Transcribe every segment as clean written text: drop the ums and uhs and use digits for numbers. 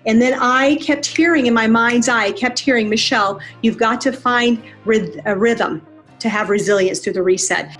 And then I kept hearing in my mind's eye, I kept hearing, Michelle, you've got to find a rhythm to have resilience through the reset.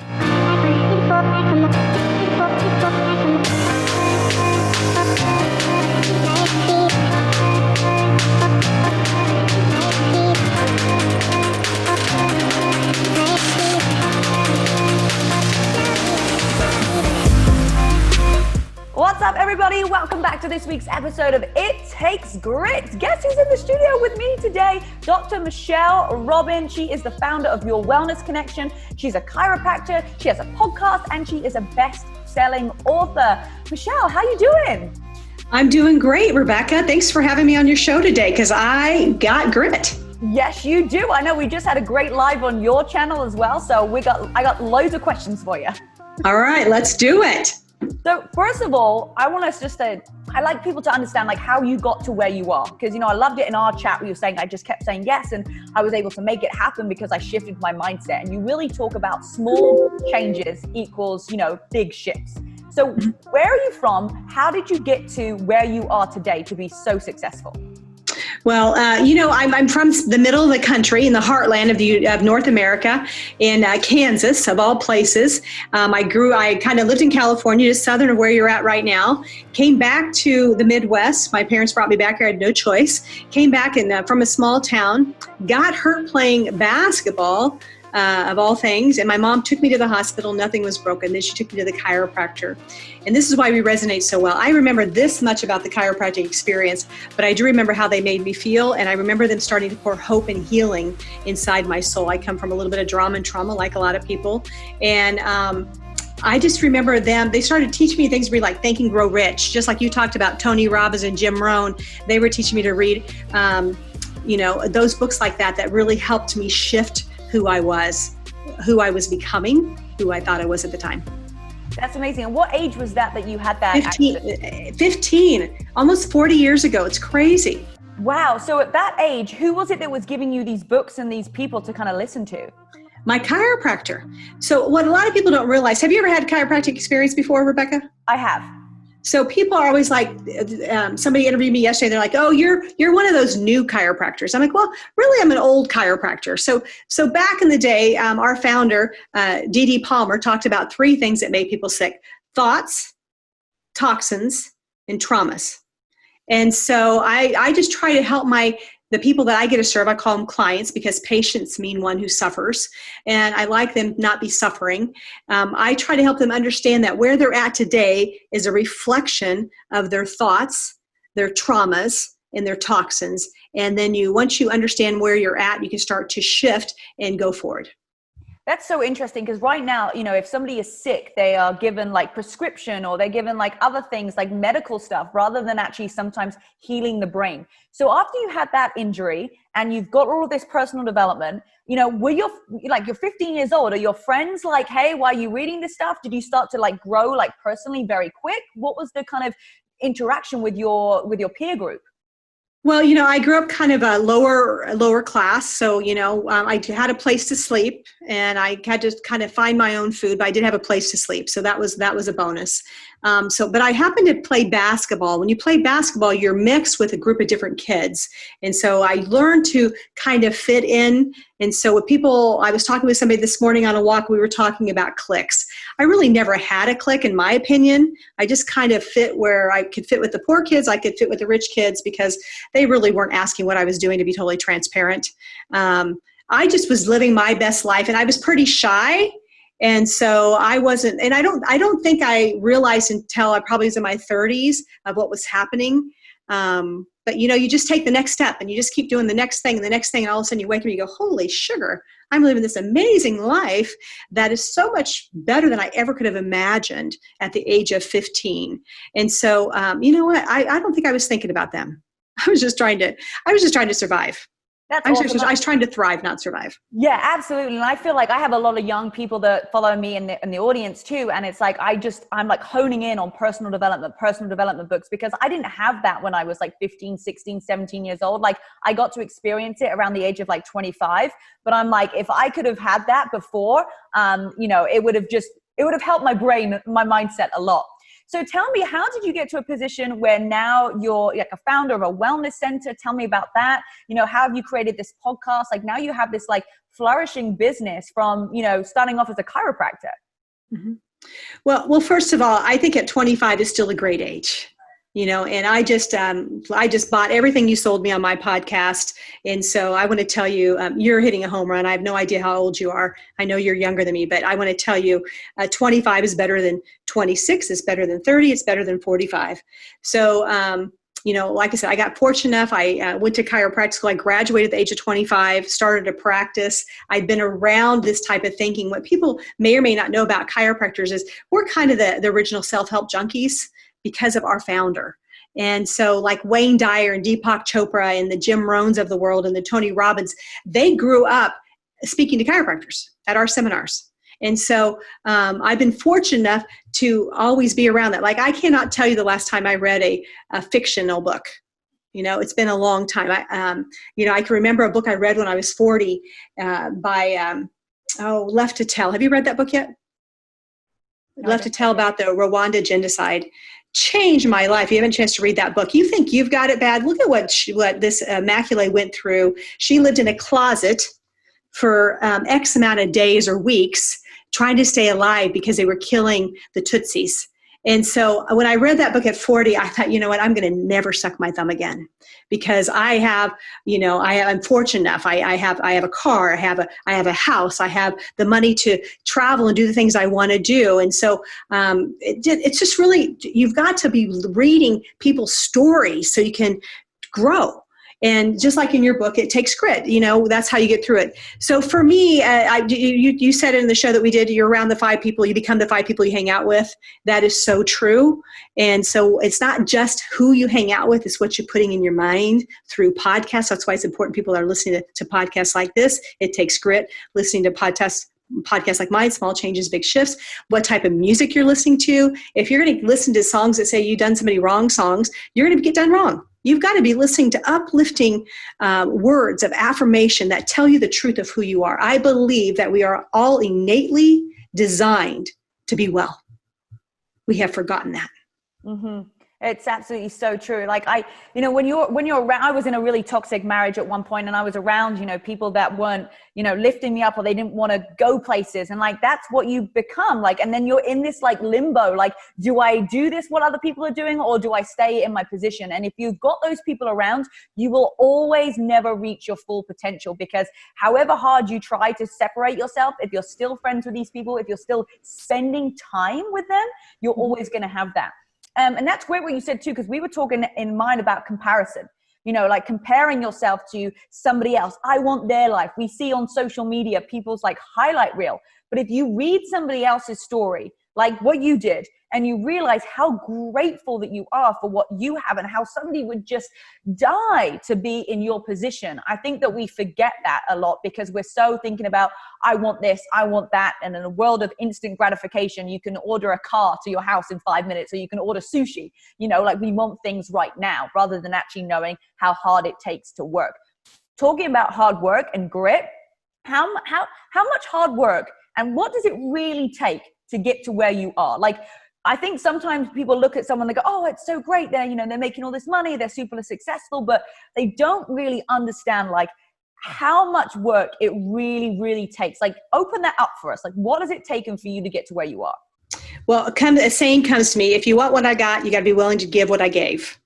What's up, everybody? Welcome back to this week's episode of It Takes Grit. Guess who's in the studio with me today? Dr. Michelle Robin. She is the founder of Your Wellness Connection. She's a chiropractor. She has a podcast, and she is a best-selling author. Michelle, how you doing? I'm doing great, Rebecca. Thanks for having me on your show today, because I got grit. Yes, you do. I know we just had a great live on your channel as well, so I got loads of questions for you. All right, let's do it. So first of all, I want us just to, I like people to understand like how you got to where you are. Because, I loved it in our chat where you were saying, I just kept saying yes. And I was able to make it happen because I shifted my mindset. And you really talk about small changes equals, big shifts. So where are you from? How did you get to where you are today to be so successful? Well, I'm from the middle of the country in the heartland of North America in Kansas, of all places. I kind of lived in California, just southern of where you're at right now. Came back to the Midwest. My parents brought me back here. I had no choice. Came back from a small town, got hurt playing basketball, of all things. And my mom took me to the hospital. Nothing was broken. Then she took me to the chiropractor. And this is why we resonate so well. I remember this much about the chiropractic experience, but I do remember how they made me feel. And I remember them starting to pour hope and healing inside my soul. I come from a little bit of drama and trauma, like a lot of people. And I just remember them, they started teaching me things like Think and Grow Rich, just like you talked about Tony Robbins and Jim Rohn. They were teaching me to read, those books like that really helped me shift who I was becoming, who I thought I was at the time. That's amazing. And what age was that you had that 15, almost 40 years ago. It's crazy. Wow. So at that age, who was it that was giving you these books and these people to kind of listen to? My chiropractor. So what a lot of people don't realize, have you ever had chiropractic experience before, Rebecca? I have. So people are always like, somebody interviewed me yesterday. They're like, "Oh, you're one of those new chiropractors." I'm like, "Well, really, I'm an old chiropractor." So back in the day, our founder, D.D. Palmer, talked about 3 things that made people sick: thoughts, toxins, and traumas. And so I just try to help the people that I get to serve. I call them clients because patients mean one who suffers, and I like them not be suffering. I try to help them understand that where they're at today is a reflection of their thoughts, their traumas, and their toxins. And then once you understand where you're at, you can start to shift and go forward. That's so interesting because right now, if somebody is sick, they are given like prescription or they're given like other things like medical stuff rather than actually sometimes healing the brain. So after you had that injury and you've got all of this personal development, were you're 15 years old, are your friends like, "Hey, why are you reading this stuff?" Did you start to grow like personally very quick? What was the kind of interaction with your peer group? Well, I grew up kind of a lower class. So, I had a place to sleep and I had to kind of find my own food, but I did have a place to sleep. So that was a bonus. But I happened to play basketball. When you play basketball, you're mixed with a group of different kids. And so I learned to kind of fit in. And so I was talking with somebody this morning on a walk, we were talking about cliques. I really never had a clique, in my opinion. I just kind of fit where I could fit with the poor kids. I could fit with the rich kids because they really weren't asking what I was doing, to be totally transparent. I just was living my best life, and I was pretty shy. And so I wasn't, and I don't think I realized until I probably was in my 30s of what was happening. But you just take the next step and you just keep doing the next thing and the next thing. And all of a sudden you wake up and you go, "Holy sugar, I'm living this amazing life that is so much better than I ever could have imagined at the age of 15. And so, you know what? I don't think I was thinking about them. I was just trying to survive. That's awesome. I was trying to thrive, not survive. Yeah, absolutely. And I feel like I have a lot of young people that follow me in the audience too. And it's like, I'm like honing in on personal development books because I didn't have that when I was like 15, 16, 17 years old. Like I got to experience it around the age of like 25. But I'm like, if I could have had that before, it would have helped my brain, my mindset a lot. So tell me, how did you get to a position where now you're like a founder of a wellness center? Tell me about that. How have you created this podcast? Like now you have this like flourishing business from, starting off as a chiropractor. Mm-hmm. Well, first of all, I think at 25 is still a great age. And I just bought everything you sold me on my podcast. And so I want to tell you, you're hitting a home run. I have no idea how old you are. I know you're younger than me, but I want to tell you, 25 is better than 26. It's better than 30. It's better than 45. So, like I said, I got fortunate enough. I went to chiropractic school. I graduated at the age of 25, started a practice. I've been around this type of thinking. What people may or may not know about chiropractors is we're kind of the original self-help junkies, because of our founder. And so like Wayne Dyer and Deepak Chopra and the Jim Rohns of the world and the Tony Robbins, they grew up speaking to chiropractors at our seminars. And so I've been fortunate enough to always be around that. Like I cannot tell you the last time I read a fictional book. It's been a long time. I can remember a book I read when I was 40 by Left to Tell. Have you read that book yet? No, Left to Tell about the Rwanda genocide. Changed my life. You haven't a chance to read that book. You think you've got it bad? Look at what this Immaculée went through. She lived in a closet for X amount of days or weeks trying to stay alive because they were killing the Tutsis. And so when I read that book at 40, I thought, I'm going to never suck my thumb again, because I'm fortunate enough. I have a car, I have a house, I have the money to travel and do the things I want to do. And so it's just really, you've got to be reading people's stories so you can grow. And just like in your book, it takes grit. That's how you get through it. So for me, you said in the show that we did, you're around the 5 people, you become the 5 people you hang out with. That is so true. And so it's not just who you hang out with, it's what you're putting in your mind through podcasts. That's why it's important people are listening to podcasts like this. It takes grit. Listening to podcasts like mine, Small Changes, Big Shifts, what type of music you're listening to. If you're going to listen to songs that say you've done so many wrong songs, you're going to get done wrong. You've got to be listening to uplifting words of affirmation that tell you the truth of who you are. I believe that we are all innately designed to be well. We have forgotten that. Mm-hmm. It's absolutely so true. Like when you're around, I was in a really toxic marriage at one point, and I was around, people that weren't, lifting me up, or they didn't want to go places. And like, that's what you become like. And then you're in this like limbo, like, do I do this, what other people are doing, or do I stay in my position? And if you've got those people around, you will always never reach your full potential, because however hard you try to separate yourself, if you're still friends with these people, if you're still spending time with them, you're always going to have that. And that's great what you said too, because we were talking in mine about comparison, like comparing yourself to somebody else. I want their life. We see on social media, people's like highlight reel. But if you read somebody else's story, like what you did, and you realize how grateful that you are for what you have and how somebody would just die to be in your position. I think that we forget that a lot because we're so thinking about, I want this, I want that. And in a world of instant gratification, you can order a car to your house in 5 minutes, or you can order sushi, like we want things right now rather than actually knowing how hard it takes to work. Talking about hard work and grit, how much hard work and what does it really take to get to where you are? Like, I think sometimes people look at someone and go, oh, it's so great. They're making all this money. They're super successful, but they don't really understand like how much work it really, really takes. Like, open that up for us. Like, what has it taken for you to get to where you are? Well, a saying comes to me, if you want what I got, you got to be willing to give what I gave.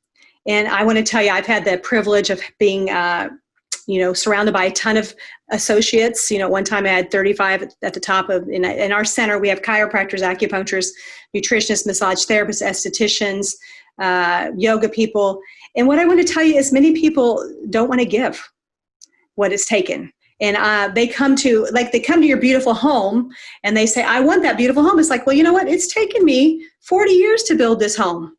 And I want to tell you, I've had the privilege of being, surrounded by a ton of associates. One time I had 35 at the top of, in our center, we have chiropractors, acupuncturists, nutritionists, massage therapists, estheticians, yoga people. And what I want to tell you is many people don't want to give what it's taken. And they come to your beautiful home and they say, I want that beautiful home. It's like, well, you know what? It's taken me 40 years to build this home.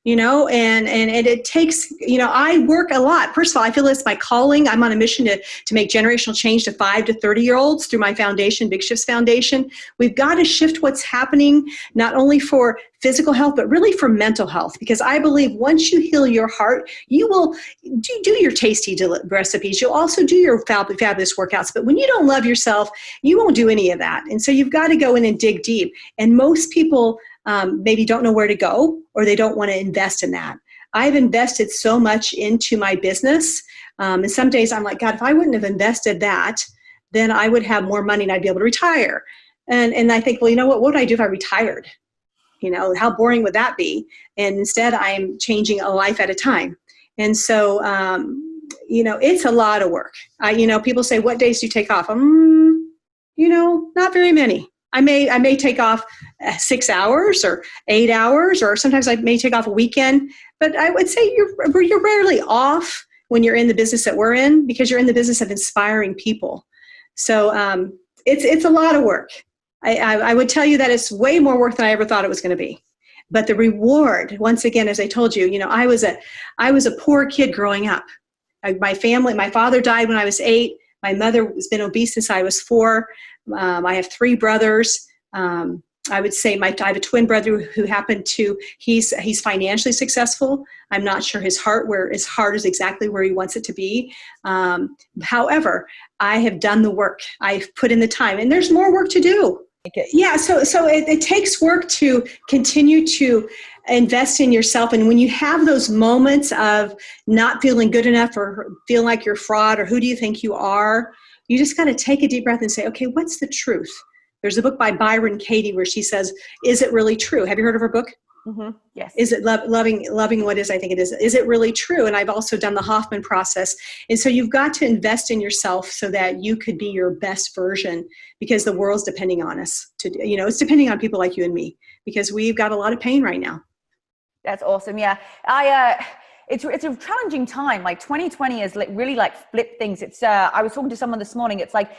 And it takes, I work a lot. First of all, I feel it's my calling. I'm on a mission to make generational change to 5 to 30-year-olds through my foundation, Big Shifts Foundation. We've got to shift what's happening, not only for physical health, but really for mental health. Because I believe once you heal your heart, you will do your tasty recipes. You'll also do your fabulous workouts. But when you don't love yourself, you won't do any of that. And so you've got to go in and dig deep. And most people maybe don't know where to go, or they don't want to invest in that. I've invested so much into my business. And some days I'm like, God, if I wouldn't have invested that, then I would have more money and I'd be able to retire. And I think, well, you know what would I do if I retired? How boring would that be? And instead I'm changing a life at a time. And so, it's a lot of work. People say, what days do you take off? Not very many. I may take off 6 hours or 8 hours, or sometimes I may take off a weekend, but I would say you're rarely off when you're in the business that we're in, because you're in the business of inspiring people. So it's a lot of work. I would tell you that it's way more work than I ever thought it was going to be. But the reward, once again, as I told you, I was a poor kid growing up. My father died when I was 8. My mother has been obese since I was 4. I have 3 brothers. I would say I have a twin brother who happened to, he's financially successful. I'm not sure his heart is exactly where he wants it to be. However, I have done the work. I've put in the time, and there's more work to do. Okay. Yeah, so it takes work to continue to invest in yourself. And when you have those moments of not feeling good enough, or feeling like you're a fraud, or who do you think you are, you just got to take a deep breath and say, okay, what's the truth? There's a book by Byron Katie where she says, is it really true? Have you heard of her book? Mm-hmm. Yes. Is it loving what is? I think it is. Is it really true? And I've also done the Hoffman process. And so you've got to invest in yourself so that you could be your best version, because the world's depending on us it's depending on people like you and me, because we've got a lot of pain right now. That's awesome. Yeah. It's a challenging time. Like 2020 has really flipped things. I was talking to someone this morning. It's like,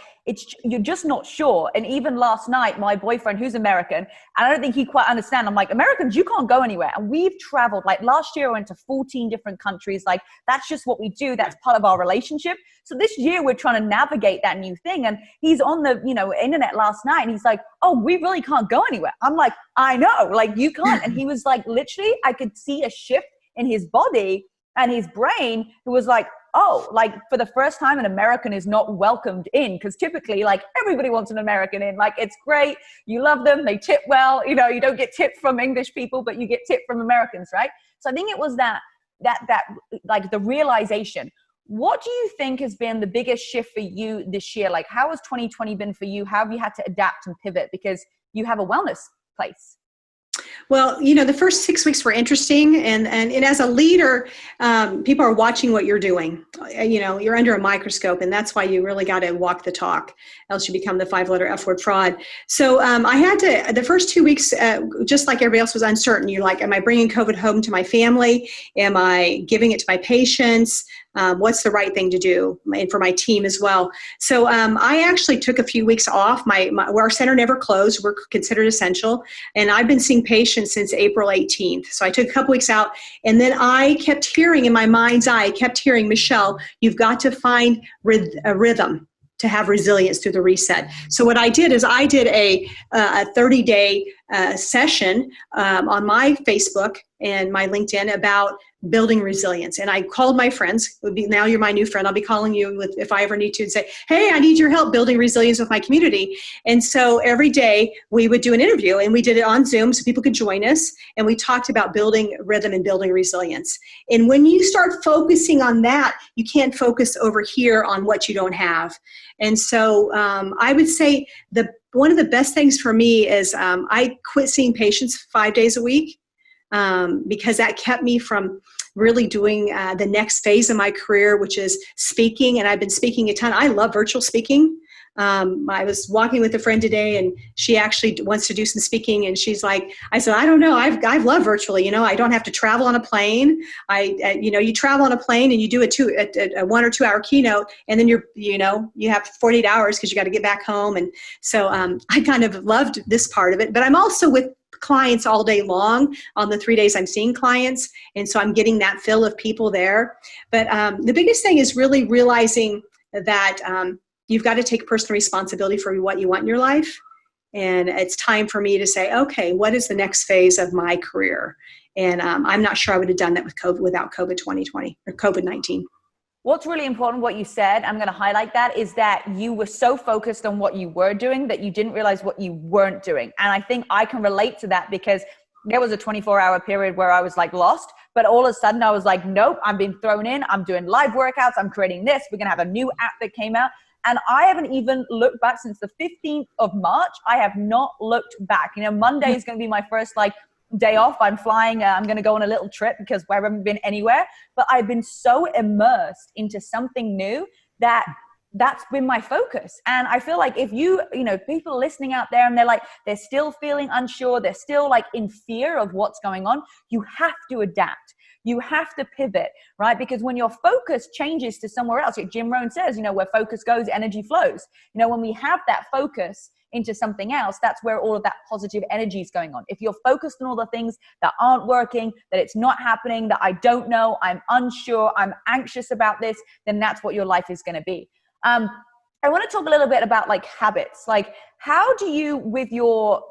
you're just not sure. And even last night, my boyfriend, who's American, and I don't think he quite understands. I'm like, Americans, you can't go anywhere. And we've traveled, last year I went to 14 different countries. That's just what we do. That's part of our relationship. So this year we're trying to navigate that new thing. And he's on the, internet last night, and he's like, oh, we really can't go anywhere. I'm like, I know, you can't. And he was literally, I could see a shift in his body and his brain, who was like, oh, for the first time an American is not welcomed in, because typically everybody wants an American in. It's great, you love them, they tip well, you don't get tipped from English people, but you get tipped from Americans, right? So I think it was that the realization. What do you think has been the biggest shift for you this year? How has 2020 been for you? How have you had to adapt and pivot, because you have a wellness place? Well, the first 6 weeks were interesting, and as a leader, people are watching what you're doing. You're under a microscope, and that's why you really got to walk the talk, else you become the 5-letter F word fraud. So I had to, the first 2 weeks, just like everybody else, was uncertain. You're like, am I bringing COVID home to my family? Am I giving it to my patients? What's the right thing to do, and for my team as well. So I actually took a few weeks off. Our center never closed. We're considered essential. And I've been seeing patients since April 18th. So I took a couple weeks out. And then I kept hearing in my mind's eye, Michelle, you've got to find a rhythm to have resilience through the reset. So what I did is I did a 30-day session on my Facebook and my LinkedIn about building resilience. And I called my friends. Now you're my new friend. I'll be calling you if I ever need to, and say, hey, I need your help building resilience with my community. And so every day we would do an interview, and we did it on Zoom so people could join us. And we talked about building rhythm and building resilience. And when you start focusing on that, you can't focus over here on what you don't have. And so I would say one of the best things for me is I quit seeing patients 5 days a week. Because that kept me from really doing the next phase of my career, which is speaking. And I've been speaking a ton. I love virtual speaking. I was walking with a friend today, and she actually wants to do some speaking. And she's like, I said, I don't know. I've loved virtually. I don't have to travel on a plane. You travel on a plane and you do a 1 or 2 hour keynote, and then you have 48 hours because you got to get back home. And so I kind of loved this part of it. But I'm also with clients all day long on the 3 days I'm seeing clients. And so I'm getting that fill of people there. But the biggest thing is really realizing that you've got to take personal responsibility for what you want in your life. And it's time for me to say, okay, what is the next phase of my career? And I'm not sure I would have done that without COVID 2020 or COVID-19. What's really important, what you said, I'm going to highlight that, is that you were so focused on what you were doing that you didn't realize what you weren't doing. And I think I can relate to that because there was a 24-hour period where I was like lost, but all of a sudden I was like, nope, I'm being thrown in. I'm doing live workouts. I'm creating this. We're going to have a new app that came out. And I haven't even looked back since the 15th of March. I have not looked back. You know, Monday is going to be my first like day off. I'm flying. I'm going to go on a little trip because I haven't been anywhere, but I've been so immersed into something new that that's been my focus. And I feel like if you know, people listening out there and they're still feeling unsure, they're still like in fear of what's going on, you have to adapt. You have to pivot, right? Because when your focus changes to somewhere else, like Jim Rohn says, you know, where focus goes, energy flows. You know, when we have that focus into something else, that's where all of that positive energy is going on. If you're focused on all the things that aren't working, that it's not happening, that I don't know, I'm unsure, I'm anxious about this, then that's what your life is going to be. I want to talk a little bit about like habits. Like, how do you, with your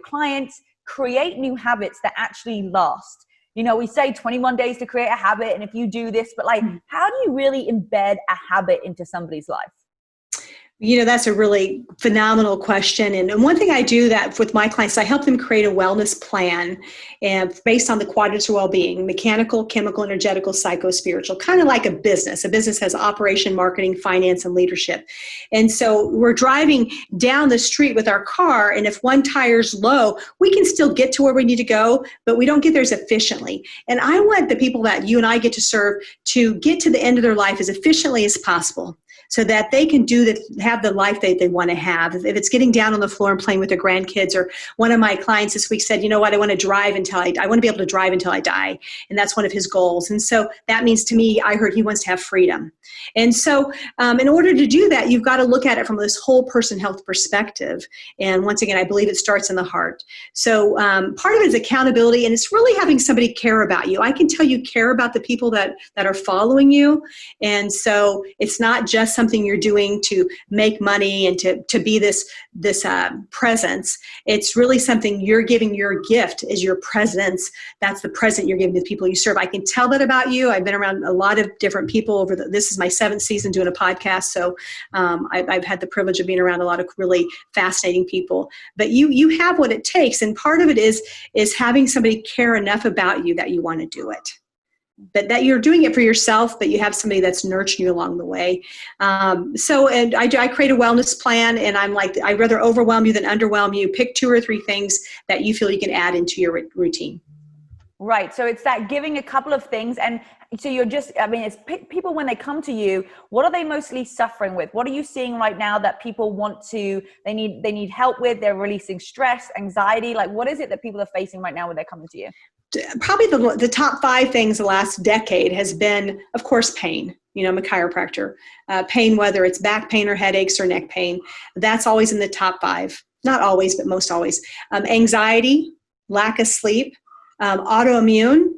clients, create new habits that actually last? You know, we say 21 days to create a habit, and if you do this, but like, how do you really embed a habit into somebody's life? You know, that's a really phenomenal question. And one thing I do that with my clients, I help them create a wellness plan and based on the quadrants of well-being: mechanical, chemical, energetical, psycho-spiritual, kind of like a business. A business has operation, marketing, finance, and leadership. And so we're driving down the street with our car, and if one tire's low, we can still get to where we need to go, but we don't get there as efficiently. And I want the people that you and I get to serve to get to the end of their life as efficiently as possible, so that they can have the life they want to have. If it's getting down on the floor and playing with their grandkids, or one of my clients this week said, you know what, I want to be able to drive until I die. And that's one of his goals. And so that means to me, I heard he wants to have freedom. And so in order to do that, you've got to look at it from this whole person health perspective. And once again, I believe it starts in the heart. So part of it is accountability, and it's really having somebody care about you. I can tell you care about the people that are following you. And so it's not just something you're doing to make money and to be this presence. It's really something you're giving. Your gift is your presence. That's the present you're giving to the people you serve. I can tell that about you. I've been around a lot of different people this is my 7th season doing a podcast. So I've had the privilege of being around a lot of really fascinating people, but you have what it takes. And part of it is having somebody care enough about you that you want to do it. That you're doing it for yourself, but you have somebody that's nurturing you along the way. And I create a wellness plan, and I'm like, I'd rather overwhelm you than underwhelm you. Pick 2 or 3 things that you feel you can add into your routine. Right. So it's that giving a couple of things. And so you're just, I mean, it's people when they come to you, what are they mostly suffering with? What are you seeing right now that people they need help with? They're releasing stress, anxiety. Like, what is it that people are facing right now when they're coming to you? Probably the top 5 things the last decade has been, of course, pain. You know, I'm a chiropractor. Pain, whether it's back pain or headaches or neck pain, that's always in the top 5. Not always, but most always. Anxiety, lack of sleep, autoimmune.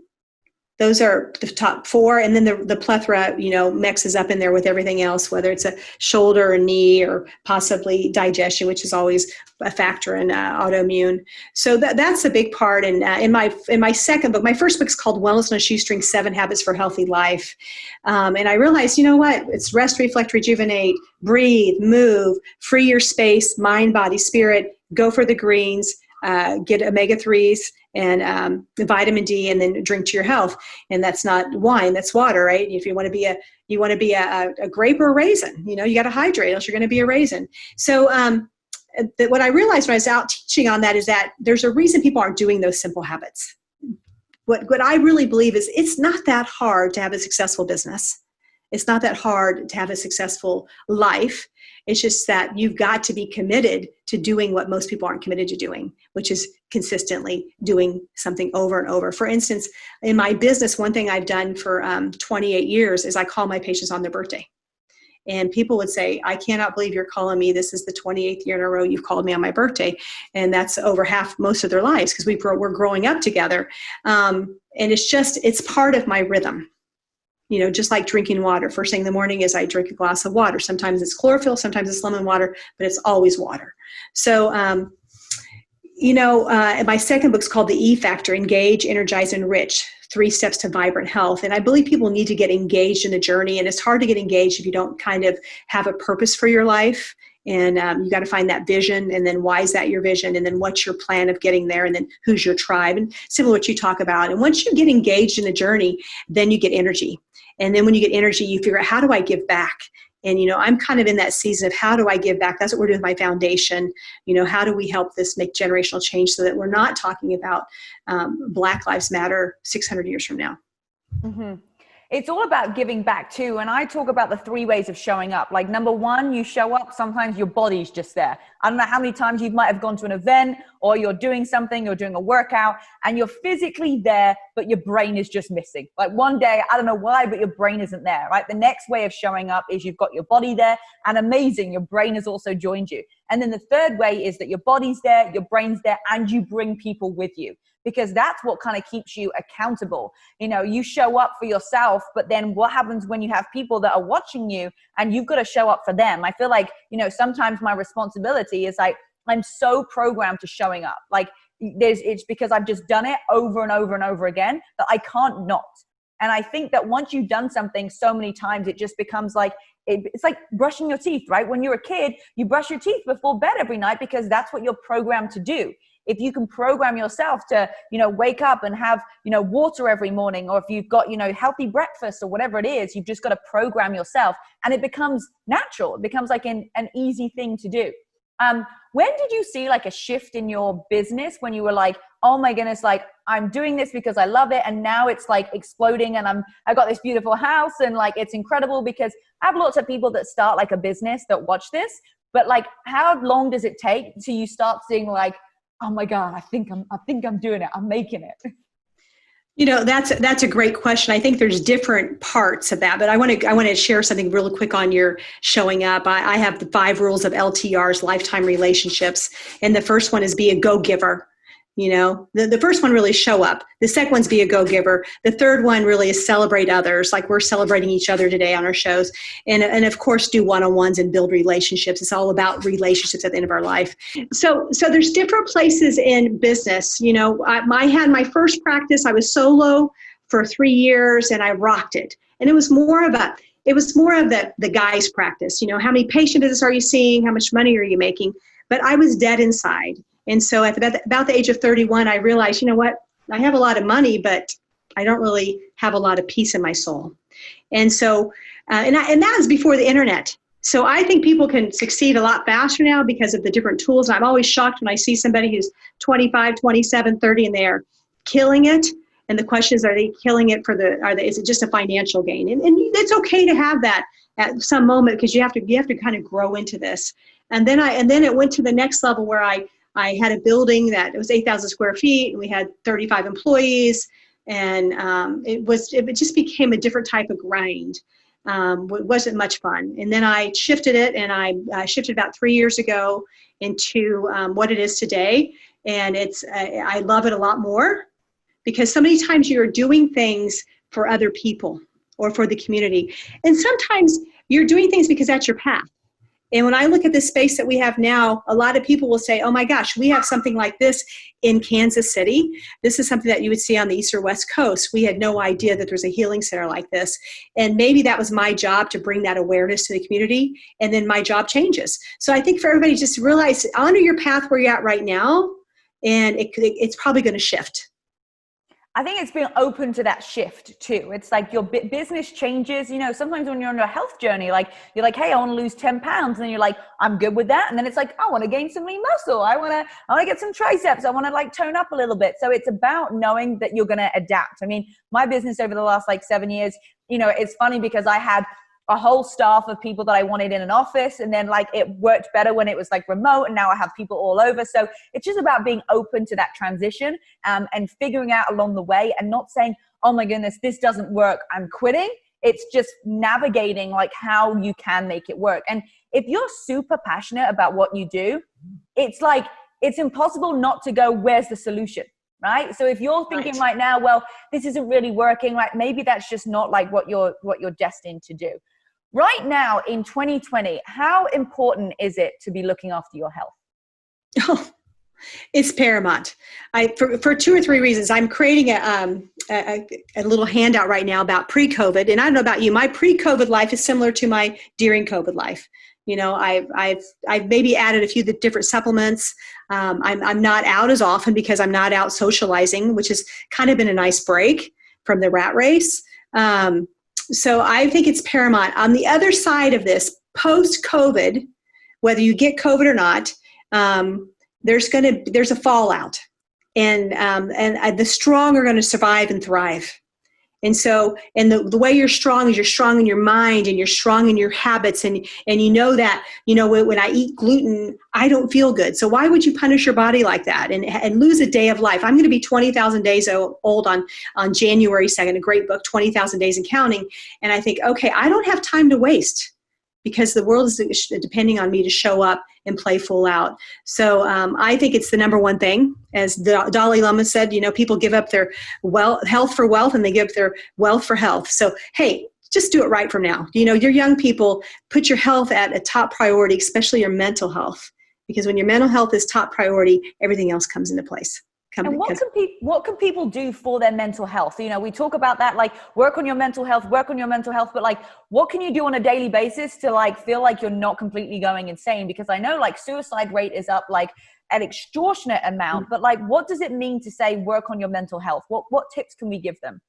Those are the top 4. And then the plethora, you know, mixes up in there with everything else, whether it's a shoulder or knee or possibly digestion, which is always a factor in autoimmune. So that's a big part. And in my second book, my first book is called Wellness on a Shoestring: 7 Habits for Healthy Life. And I realized, you know what? It's rest, reflect, rejuvenate, breathe, move, free your space, mind, body, spirit, go for the greens, get omega-3s and vitamin D, and then drink to your health. And that's not wine, that's water, right? If you want to be a grape or a raisin, you know, you got to hydrate, else you're going to be a raisin. So what I realized when I was out teaching on that is that there's a reason people aren't doing those simple habits. What I really believe is it's not that hard to have a successful business. It's not that hard to have a successful life. It's just that you've got to be committed to doing what most people aren't committed to doing, which is consistently doing something over and over. For instance, in my business, one thing I've done for 28 years is I call my patients on their birthday. And people would say, I cannot believe you're calling me. This is the 28th year in a row you've called me on my birthday. And that's over most of their lives, because we're growing up together. And it's part of my rhythm. You know, just like drinking water. First thing in the morning is I drink a glass of water. Sometimes it's chlorophyll, sometimes it's lemon water, but it's always water. So My second book's called The E Factor: Engage, Energize, Enrich, 3 Steps to Vibrant Health. And I believe people need to get engaged in the journey. And it's hard to get engaged if you don't kind of have a purpose for your life. And you got to find that vision. And then why is that your vision? And then what's your plan of getting there? And then who's your tribe? And similar to what you talk about. And once you get engaged in the journey, then you get energy. And then when you get energy, you figure out, how do I give back? And, I'm kind of in that season of how do I give back? That's what we're doing with my foundation. How do we help this make generational change so that we're not talking about Black Lives Matter 600 years from now? Mm-hmm. It's all about giving back too. And I talk about the 3 ways of showing up. Like, number 1, you show up, sometimes your body's just there. I don't know how many times you might have gone to an event, or you're doing something, you're doing a workout, and you're physically there, but your brain is just missing. Like, one day, I don't know why, but your brain isn't there, right? The next way of showing up is you've got your body there, and amazing, your brain has also joined you. And then the third way is that your body's there, your brain's there, and you bring people with you. Because that's what kind of keeps you accountable. You show up for yourself, but then what happens when you have people that are watching you and you've got to show up for them? I feel like, sometimes my responsibility is like, I'm so programmed to showing up. Like, it's because I've just done it over and over and over again that I can't not. And I think that once you've done something so many times, it just becomes like, it's like brushing your teeth, right? When you're a kid, you brush your teeth before bed every night because that's what you're programmed to do. If you can program yourself to, wake up and have, water every morning, or if you've got, healthy breakfast or whatever it is, you've just got to program yourself, and it becomes natural. It becomes like an easy thing to do. When did you see like a shift in your business when you were like, oh my goodness, like I'm doing this because I love it, and now it's like exploding, and I've got this beautiful house, and like it's incredible? Because I have lots of people that start like a business that watch this, but like, how long does it take till you start seeing like, oh my God, I think I'm doing it. I'm making it. That's a great question. I think there's different parts of that, but I want to share something really quick on your showing up. I have the 5 rules of LTRs, lifetime relationships. And the first one is be a go-giver. The first one really show up. The second one's be a go-giver. The third one really is celebrate others. Like we're celebrating each other today on our shows. And of course, do one-on-ones and build relationships. It's all about relationships at the end of our life. So there's different places in business. I had my first practice. I was solo for 3 years and I rocked it. And it was more of the guy's practice. How many patient visits are you seeing? How much money are you making? But I was dead inside. And so at about the age of 31, I realized, what? I have a lot of money, but I don't really have a lot of peace in my soul. And so, and that was before the internet. So I think people can succeed a lot faster now because of the different tools. And I'm always shocked when I see somebody who's 25, 27, 30, and they're killing it. And the question is, are they killing it is it just a financial gain? And it's okay to have that at some moment, because you have to kind of grow into this. And then it went to the next level where I had a building that it was 8,000 square feet, and we had 35 employees, and it just became a different type of grind. It wasn't much fun. And then I shifted it, and I shifted about 3 years ago into what it is today, and I love it a lot more, because so many times you're doing things for other people or for the community, and sometimes you're doing things because that's your path. And when I look at the space that we have now, a lot of people will say, oh my gosh, we have something like this in Kansas City. This is something that you would see on the East or West Coast. We had no idea that there's a healing center like this. And maybe that was my job, to bring that awareness to the community. And then my job changes. So I think for everybody, just realize, honor your path where you're at right now. And it's probably going to shift. I think it's being open to that shift too. It's like your business changes. Sometimes when you're on a health journey, like you're like, hey, I want to lose 10 pounds. And then you're like, I'm good with that. And then it's like, I want to gain some lean muscle. I want to get some triceps. I want to like tone up a little bit. So it's about knowing that you're going to adapt. I mean, my business over the last like 7 years, it's funny because I had a whole staff of people that I wanted in an office. And then like it worked better when it was like remote, and now I have people all over. So it's just about being open to that transition and figuring out along the way, and not saying, oh my goodness, this doesn't work, I'm quitting. It's just navigating like how you can make it work. And if you're super passionate about what you do, it's like, it's impossible not to go, where's the solution? Right? So if you're thinking right now, well, this isn't really working, like maybe that's just not like what you're destined to do. Right now in 2020, how important is it to be looking after your health? Oh, It's paramount. For 2 or 3 reasons. I'm creating a little handout right now about pre-COVID, and I don't know about you. My pre-COVID life is similar to my during COVID life. You know, I've maybe added a few different supplements. I'm not out as often because I'm not out socializing, which has kind of been a nice break from the rat race. So I think it's paramount. On the other side of this, post-COVID, whether you get COVID or not, there's a fallout, and the strong are going to survive and thrive. And so, and the way you're strong is you're strong in your mind and you're strong in your habits. And you know that, when I eat gluten, I don't feel good. So why would you punish your body like that and lose a day of life? I'm going to be 20,000 days old on January 2nd, a great book, 20,000 Days and Counting. And I think, okay, I don't have time to waste, because the world is depending on me to show up and play full out. So I think it's the number one thing. As the Dalai Lama said, people give up their health for wealth, and they give up their wealth for health. So, hey, just do it right from now. Your young people, put your health at a top priority, especially your mental health. Because when your mental health is top priority, everything else comes into place. And what can people do for their mental health? We talk about that, like work on your mental health, but like, what can you do on a daily basis to like feel like you're not completely going insane? Because I know like suicide rate is up like an extortionate amount, but like, what does it mean to say work on your mental health? What tips can we give them?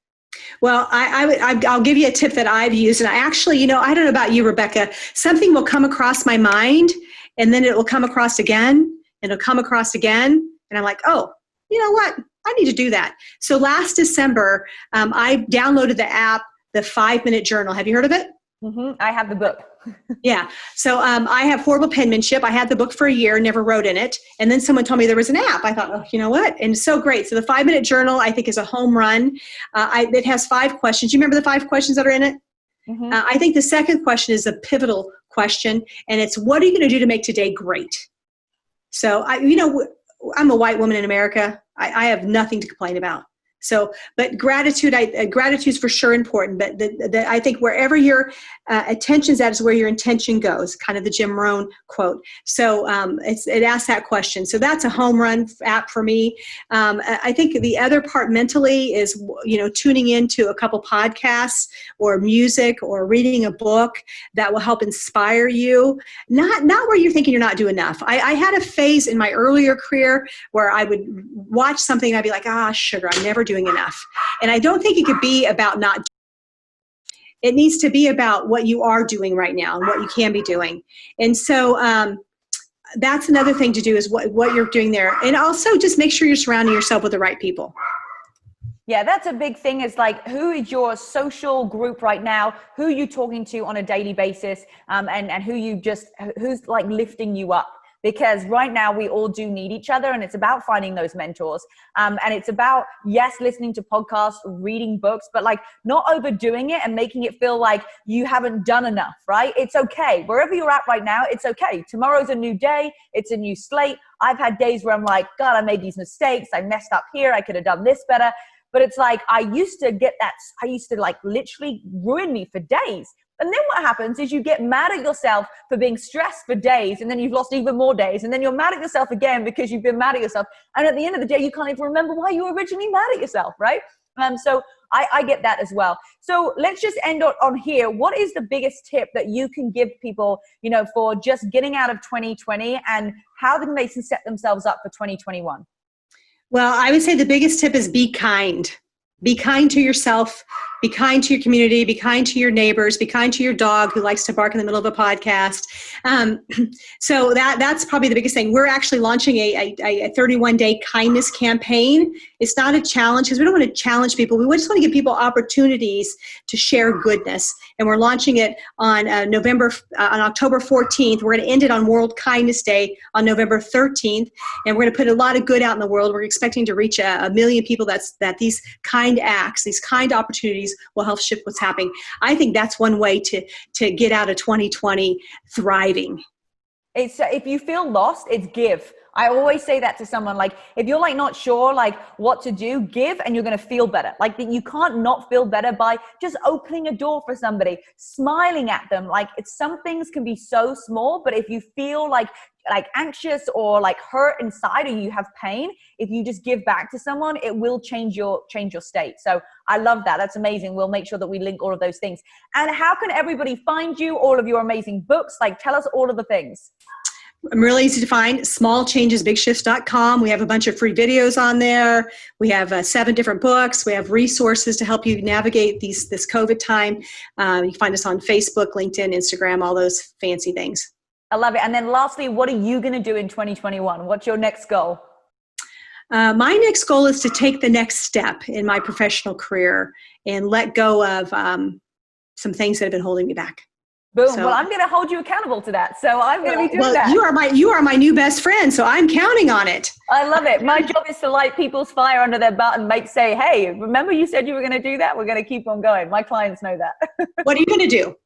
Well, I'll give you a tip that I've used. And I actually, I don't know about you, Rebecca, something will come across my mind, and then it will come across again, and it'll come across again. And I'm like, oh, you know what? I need to do that. So last December, I downloaded the app, the 5-Minute Journal. Have you heard of it? Mm-hmm. I have the book. Yeah. So I have horrible penmanship. I had the book for a year, never wrote in it. And then someone told me there was an app. I thought, oh, you know what? And it's so great. So the 5-Minute Journal, I think, is a home run. It has 5 questions. You remember the 5 questions that are in it? Mm-hmm. I think the second question is a pivotal question. And it's, what are you going to do to make today great? So I'm a white woman in America. I have nothing to complain about. So, but gratitude is for sure important. But I think wherever your attention's at is where your intention goes. Kind of the Jim Rohn quote. So it asks that question. So that's a home run app for me. I think the other part mentally is tuning into a couple podcasts or music or reading a book that will help inspire you. Not where you're thinking you're not doing enough. I had a phase in my earlier career where I would watch something and I'd be like, sugar, I'm never doing enough. And I don't think it could be about not doing. It needs to be about what you are doing right now and what you can be doing. And so that's another thing to do, is what you're doing there. And also just make sure you're surrounding yourself with the right people. Yeah, that's a big thing, is like, who is your social group right now? Who are you talking to on a daily basis? And who's like lifting you up? Because right now we all do need each other, and it's about finding those mentors. And it's about, yes, listening to podcasts, reading books, but like not overdoing it and making it feel like you haven't done enough, right? It's okay. Wherever you're at right now, it's okay. Tomorrow's a new day. It's a new slate. I've had days where I'm like, God, I made these mistakes. I messed up here. I could have done this better. But it's like, I used to like literally ruin me for days. And then what happens is you get mad at yourself for being stressed for days, and then you've lost even more days, and then you're mad at yourself again because you've been mad at yourself. And at the end of the day, you can't even remember why you were originally mad at yourself, right? So I get that as well. So let's just end on here. What is the biggest tip that you can give people, for just getting out of 2020, and how can they set themselves up for 2021? Well, I would say the biggest tip is be kind. Be kind to yourself. Be kind to your community. Be kind to your neighbors. Be kind to your dog who likes to bark in the middle of a podcast. So that's probably the biggest thing. We're actually launching a 31-day kindness campaign. It's not a challenge, because we don't want to challenge people. We just want to give people opportunities to share goodness. And we're launching it on October 14th. We're going to end it on World Kindness Day on November 13th. And we're going to put a lot of good out in the world. We're expecting to reach a million people that these kind acts, these kind opportunities will help shift what's happening. I think that's one way to get out of 2020 thriving. It's if you feel lost, it's give. I always say that to someone, like, if you're like not sure like what to do, give, and you're going to feel better. Like you can't not feel better by just opening a door for somebody, smiling at them. Like some things can be so small, but if you feel like anxious or like hurt inside, or you have pain, if you just give back to someone, it will change your state. So I love that. That's amazing. We'll make sure that we link all of those things. And how can everybody find you, all of your amazing books? Like, tell us all of the things. I'm really easy to find. smallchangesbigshifts.com. We have a bunch of free videos on there. We have 7 different books. We have resources to help you navigate this COVID time. You can find us on Facebook, LinkedIn, Instagram, all those fancy things. I love it. And then lastly, what are you going to do in 2021? What's your next goal? My next goal is to take the next step in my professional career and let go of some things that have been holding me back. Boom. So, well, I'm going to hold you accountable to that. So I'm going to be doing that. You are my new best friend, so I'm counting on it. I love it. My job is to light people's fire under their butt and say, hey, remember you said you were going to do that? We're going to keep on going. My clients know that. What are you going to do?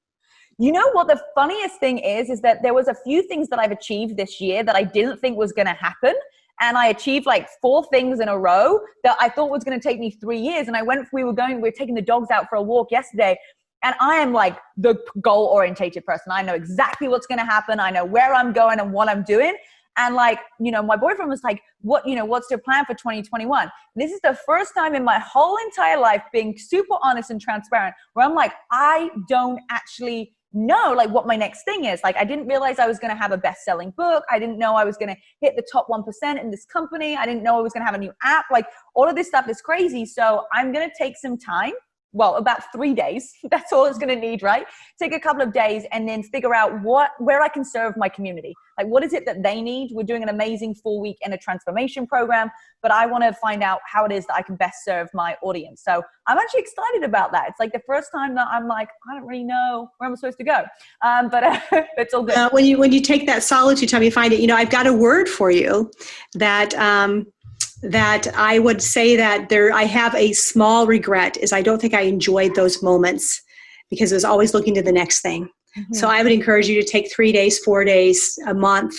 You know what the funniest thing is that there was a few things that I've achieved this year that I didn't think was going to happen. And I achieved like 4 things in a row that I thought was going to take me 3 years. And we were taking the dogs out for a walk yesterday. And I am like the goal-orientated person. I know exactly what's going to happen. I know where I'm going and what I'm doing. And like, my boyfriend was like, what's your plan for 2021? This is the first time in my whole entire life being super honest and transparent where I'm like, I don't actually know like what my next thing is. Like, I didn't realize I was going to have a best-selling book. I didn't know I was going to hit the top 1% in this company. I didn't know I was going to have a new app. Like, all of this stuff is crazy. So I'm going to take some time. Well, about 3 days. That's all it's going to need, right? Take a couple of days and then figure out where I can serve my community. Like, what is it that they need? We're doing an amazing 4-week inner transformation program, but I want to find out how it is that I can best serve my audience. So I'm actually excited about that. It's like the first time that I'm like, I don't really know where I'm supposed to go. But it's all good. When you take that solitude time, you find it. I've got a word for you that I would say that I have a small regret is I don't think I enjoyed those moments because I was always looking to the next thing. Mm-hmm. So I would encourage you to take 3 days, 4 days, a month,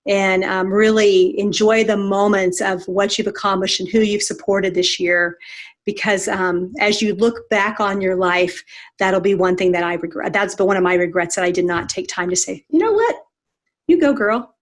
and really enjoy the moments of what you've accomplished and who you've supported this year. Because as you look back on your life, that'll be one thing that I regret. That's one of my regrets, that I did not take time to say, you know what, you go, girl.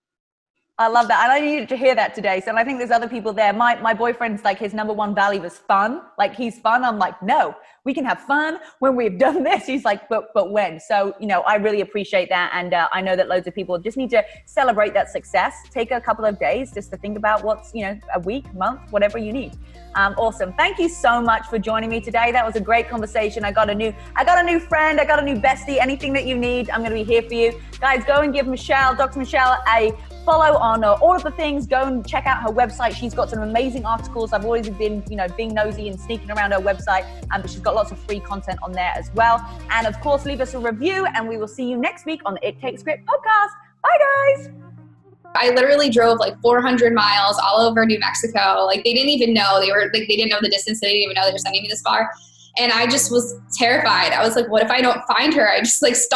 I love that. And I needed to hear that today. So, and I think there's other people there. My boyfriend's like, his number one value was fun. Like, he's fun. I'm like, no, we can have fun when we've done this. He's like, but when? So, I really appreciate that. And I know that loads of people just need to celebrate that success. Take a couple of days just to think about what's, a week, month, whatever you need. Awesome. Thank you so much for joining me today. That was a great conversation. I got a new friend. I got a new bestie. Anything that you need, I'm going to be here for you. Guys, go and give Dr. Michelle, a follow on all of the things. Go and check out her website. She's got some amazing articles. I've always been, being nosy and sneaking around her website, but she's got lots of free content on there as well. And of course, leave us a review, and we will see you next week on the It Takes Grit podcast. Bye, guys. I literally drove like 400 miles all over New Mexico. Like, they didn't even know they didn't know the distance. They didn't even know they were sending me this far. And I just was terrified. I was like, what if I don't find her? I just like stopped.